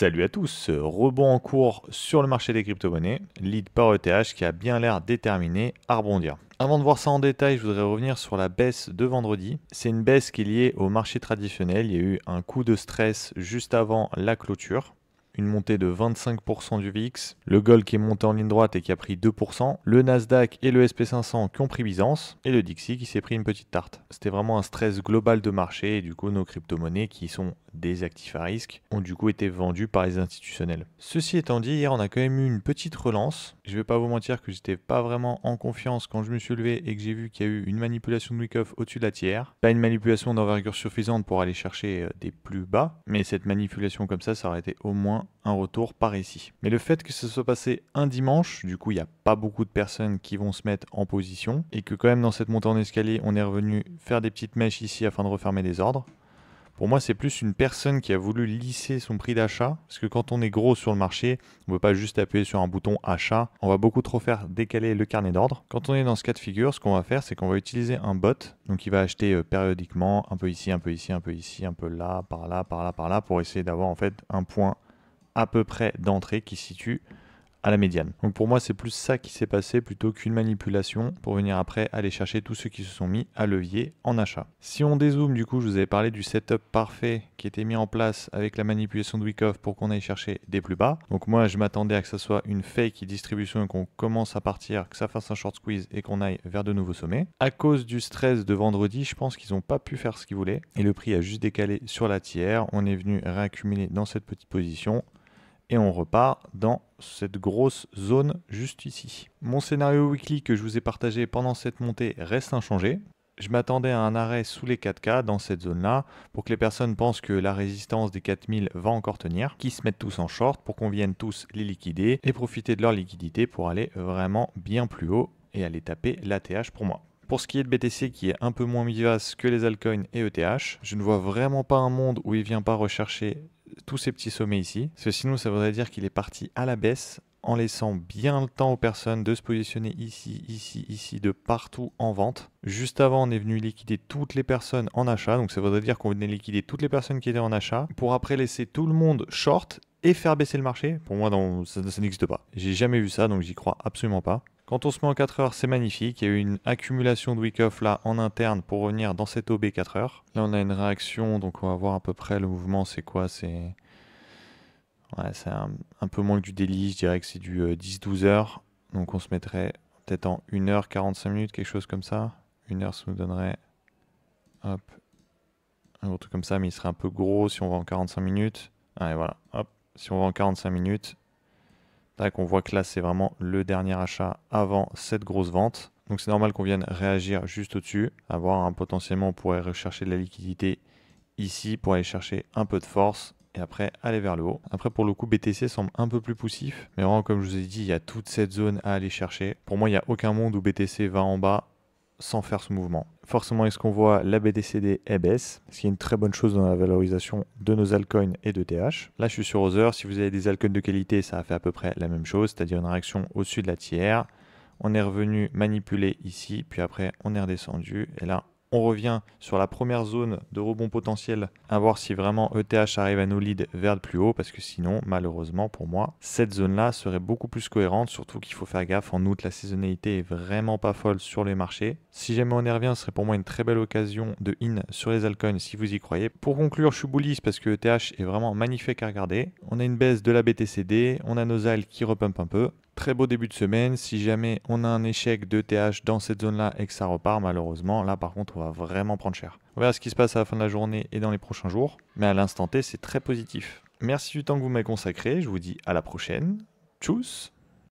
Salut à tous, rebond en cours sur le marché des crypto-monnaies, lead par ETH qui a bien l'air déterminé à rebondir. Avant de voir ça en détail, je voudrais revenir sur la baisse de vendredi. C'est une baisse qui est liée au marché traditionnel, il y a eu un coup de stress juste avant la clôture. Une montée de 25% du VIX, le gold qui est monté en ligne droite et qui a pris 2%, le Nasdaq et le SP500 qui ont pris Byzance, et le Dixie qui s'est pris une petite tarte. C'était vraiment un stress global de marché et du coup nos crypto-monnaies qui sont des actifs à risque ont du coup été vendus par les institutionnels. Ceci étant dit, hier on a quand même eu une petite relance. Je vais pas vous mentir que j'étais pas vraiment en confiance quand je me suis levé et que j'ai vu qu'il y a eu une manipulation de Wyckoff au-dessus de la tiers. Pas une manipulation d'envergure suffisante pour aller chercher des plus bas, mais cette manipulation comme ça aurait été au moins un retour par ici. Mais le fait que ce soit passé un dimanche, du coup il n'y a pas beaucoup de personnes qui vont se mettre en position et que quand même dans cette montée en escalier on est revenu faire des petites mèches ici afin de refermer des ordres. Pour moi, c'est plus une personne qui a voulu lisser son prix d'achat, parce que quand on est gros sur le marché, on ne peut pas juste appuyer sur un bouton achat, on va beaucoup trop faire décaler le carnet d'ordre. Quand on est dans ce cas de figure, ce qu'on va faire, c'est qu'on va utiliser un bot, donc il va acheter périodiquement, un peu ici, un peu ici, un peu ici, un peu là, par là, par là, par là, pour essayer d'avoir en fait un point à peu près d'entrée qui se situe à la médiane. Donc pour moi, c'est plus ça qui s'est passé plutôt qu'une manipulation pour venir après aller chercher tous ceux qui se sont mis à levier en achat. Si on dézoome, du coup, je vous avais parlé du setup parfait qui était mis en place avec la manipulation de Wyckoff pour qu'on aille chercher des plus bas. Donc moi, je m'attendais à que ça soit une fake distribution et qu'on commence à partir, que ça fasse un short squeeze et qu'on aille vers de nouveaux sommets. À cause du stress de vendredi, je pense qu'ils n'ont pas pu faire ce qu'ils voulaient et le prix a juste décalé sur la tiers. On est venu réaccumuler dans cette petite position. Et on repart dans cette grosse zone juste ici. Mon scénario weekly que je vous ai partagé pendant cette montée reste inchangé. Je m'attendais à un arrêt sous les 4K dans cette zone-là pour que les personnes pensent que la résistance des 4000 va encore tenir, qu'ils se mettent tous en short pour qu'on vienne tous les liquider et profiter de leur liquidité pour aller vraiment bien plus haut et aller taper l'ATH pour moi. Pour ce qui est de BTC qui est un peu moins vivace que les altcoins et ETH, je ne vois vraiment pas un monde où il ne vient pas rechercher tous ces petits sommets ici. Parce que sinon ça voudrait dire qu'il est parti à la baisse en laissant bien le temps aux personnes de se positionner ici, ici, ici, de partout en vente. Juste avant, on est venu liquider toutes les personnes en achat. Donc ça voudrait dire qu'on venait liquider toutes les personnes qui étaient en achat pour après laisser tout le monde short et faire baisser le marché. Pour moi, ça n'existe pas. J'ai jamais vu ça, donc j'y crois absolument pas. Quand on se met en 4 heures, c'est magnifique. Il y a eu une accumulation de Wyckoff là en interne pour revenir dans cette OB 4 heures. Là, on a une réaction, donc on va voir à peu près le mouvement. C'est quoi? C'est un peu moins que du daily. Je dirais que c'est du 10-12 heures. Donc on se mettrait peut-être en 1 heure 45 minutes, quelque chose comme ça. 1 heure, ça nous donnerait hop, un truc comme ça, mais il serait un peu gros si on va en 45 minutes. Allez, voilà, hop, si on va en 45 minutes. Tac, on voit que là, c'est vraiment le dernier achat avant cette grosse vente. Donc c'est normal qu'on vienne réagir juste au-dessus. Avoir potentiellement, on pourrait rechercher de la liquidité ici pour aller chercher un peu de force et après aller vers le haut. Après, pour le coup, BTC semble un peu plus poussif. Mais vraiment, comme je vous ai dit, il y a toute cette zone à aller chercher. Pour moi, il n'y a aucun monde où BTC va en bas sans faire ce mouvement. Forcément, est-ce qu'on voit la BDCD baisse, ce qui est une très bonne chose dans la valorisation de nos altcoins et de TH. Là, je suis sur Other. Si vous avez des altcoins de qualité, ça a fait à peu près la même chose, c'est-à-dire une réaction au-dessus de la tiers. On est revenu manipuler ici, puis après, on est redescendu. Et là, on revient sur la première zone de rebond potentiel, à voir si vraiment ETH arrive à nous lead vers le plus haut, parce que sinon, malheureusement pour moi, cette zone-là serait beaucoup plus cohérente, surtout qu'il faut faire gaffe. En août, la saisonnalité est vraiment pas folle sur les marchés. Si jamais on y revient, ce serait pour moi une très belle occasion de in sur les altcoins si vous y croyez. Pour conclure, je suis bullish parce que ETH est vraiment magnifique à regarder. On a une baisse de la BTCD, on a nos AL qui repump un peu. Très beau début de semaine. Si jamais on a un échec de TH dans cette zone-là et que ça repart, malheureusement, là par contre, on va vraiment prendre cher. On verra ce qui se passe à la fin de la journée et dans les prochains jours. Mais à l'instant T, c'est très positif. Merci du temps que vous m'avez consacré. Je vous dis à la prochaine. Tchuss!